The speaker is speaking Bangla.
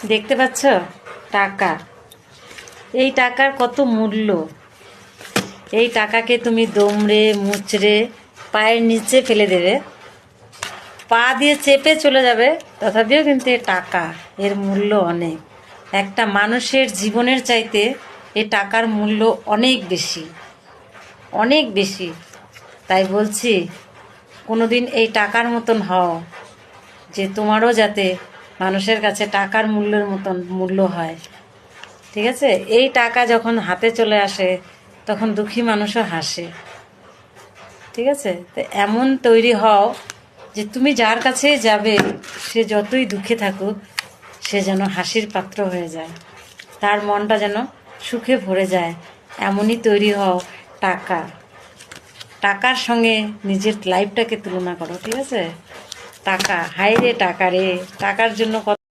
দেখতে পাচ্ছ টাকা, এই টাকার কত মূল্য। এই টাকাকে তুমি দুমড়ে মুচড়ে পায়ের নিচে ফেলে দেবে, পা দিয়ে চেপে চলে যাবে, তথাপিও কিন্তু এ টাকা, এর মূল্য অনেক। একটা মানুষের জীবনের চাইতে এ টাকার মূল্য অনেক বেশি, অনেক বেশি। তাই বলছি, কোনোদিন এই টাকার মতন হও যে তোমারও যাতে মানুষের কাছে টাকার মূল্যের মতন মূল্য হয়। ঠিক আছে? এই টাকা যখন হাতে চলে আসে তখন দুঃখী মানুষও হাসে। ঠিক আছে? তো এমন তৈরি হও যে তুমি যার কাছে যাবে সে যতই দুঃখে থাকুক সে যেন হাসির পাত্র হয়ে যায়, তার মনটা যেন সুখে ভরে যায়। এমনই তৈরি হও। টাকা, টাকার সঙ্গে নিজের লাইফটাকে তুলনা করো। ঠিক আছে? টাকা, হায় রে টাকা রে, টাকার জন্য কত